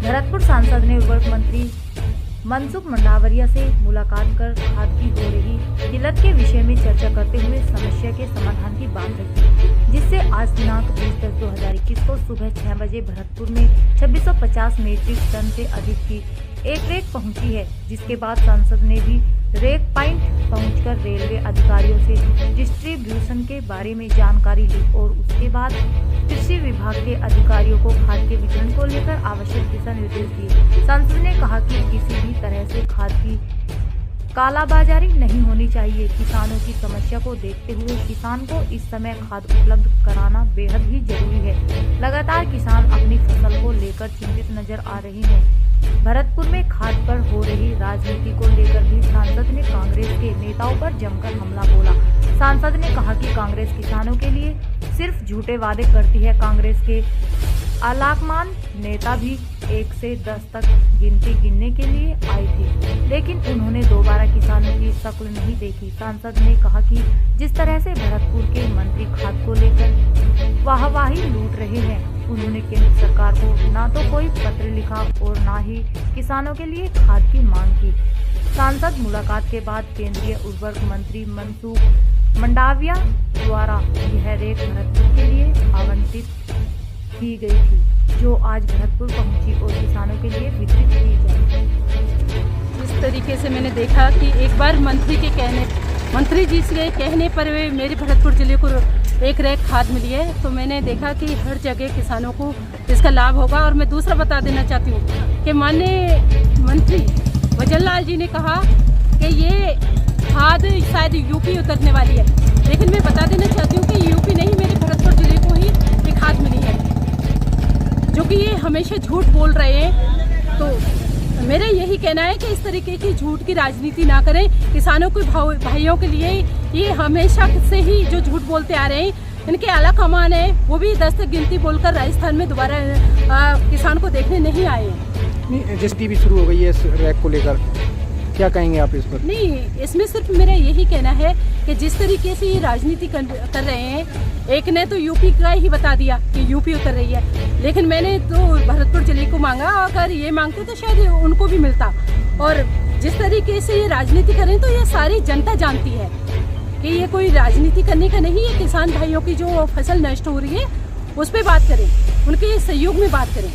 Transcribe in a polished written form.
भरतपुर सांसद ने उर्वरक मंत्री मनसुख मंडाविया से मुलाकात कर खाद की हो रही किल्लत के विषय में चर्चा करते हुए समस्या के समाधान की बात रखी, जिससे आज दिनांक 20/10/2021 को सुबह 6 बजे भरतपुर में 2650 मीट्रिक टन से अधिक की एक रेक पहुंची है। जिसके बाद सांसद ने भी रेक पॉइंट पहुंचकर रेलवे अधिकारियों से डिस्ट्रीब्यूशन के बारे में जानकारी ली और उसके बाद कृषि विभाग के अधिकारियों को खाद के वितरण को लेकर आवश्यक दिशा निर्देश दिए। सांसद ने कहा कि किसी भी तरह से खाद की कालाबाजारी नहीं होनी चाहिए। किसानों की समस्या को देखते हुए किसान को इस समय खाद उपलब्ध कराना बेहद ही जरूरी है। लगातार किसान अपनी फसल को लेकर चिंतित नजर आ रहे हैं। भरतपुर में खाद पर हो रही राजनीति को लेकर भी सांसद ने कांग्रेस के नेताओं पर जमकर हमला बोला। सांसद ने कहा कि कांग्रेस किसानों के लिए सिर्फ झूठे वादे करती है। कांग्रेस के अलाकमान नेता भी 1 से 10 तक गिनती गिनने के लिए आए थे, लेकिन उन्होंने दोबारा किसानों की शक्ल नहीं देखी। सांसद ने कहा कि जिस तरह से भरतपुर के मंत्री खाद को लेकर वाहवाही लूट रहे हैं, उन्होंने केंद्र सरकार को ना तो कोई पत्र लिखा और ना ही किसानों के लिए खाद की मांग की। सांसद मुलाकात के बाद केंद्रीय उर्वरक मंत्री मनसुख मंडाविया द्वारा यह रेक भरतपुर के लिए आवंटित की गई थी, जो आज भरतपुर पहुंची और किसानों के लिए वितरित की जाए। इस तरीके से मैंने देखा कि एक बार मंत्री जी से कहने पर मेरे भरतपुर जिले को एक रैक खाद मिली है, तो मैंने देखा कि हर जगह किसानों को इसका लाभ होगा। और मैं दूसरा बता देना चाहती हूँ कि माननीय मंत्री वजन लाल जी ने कहा कि ये खाद शायद यूपी उतरने वाली है, लेकिन मैं बता देना चाहती हूँ कि यूपी नहीं, मेरे भरतपुर जिले को ही ये खाद मिली है, जो कि ये हमेशा झूठ बोल रहे हैं। तो मेरा यही कहना है कि इस तरीके की झूठ की राजनीति ना करें। किसानों के भाइयों के लिए ये हमेशा से ही जो झूठ बोलते आ रहे हैं, इनके आला कमान है, वो भी 10 तक गिनती बोलकर राजस्थान में दोबारा किसान को देखने नहीं आए हैं। जिसकी भी शुरू हो गई है इस रैक को लेकर, क्या कहेंगे आप इस पर? नहीं, इसमें सिर्फ मेरा यही कहना है कि जिस तरीके से ये राजनीति कर रहे हैं, एक ने तो यूपी का ही बता दिया कि यूपी उतर रही है, लेकिन मैंने तो भरतपुर जिले को मांगा। अगर ये मांगते तो शायद उनको भी मिलता। और जिस तरीके से ये राजनीति करें, तो ये सारी जनता जानती है कि ये कोई राजनीति करने का नहीं है। किसान भाइयों की जो फसल नष्ट हो रही है, उस पर बात करें, उनके सहयोग में बात करें।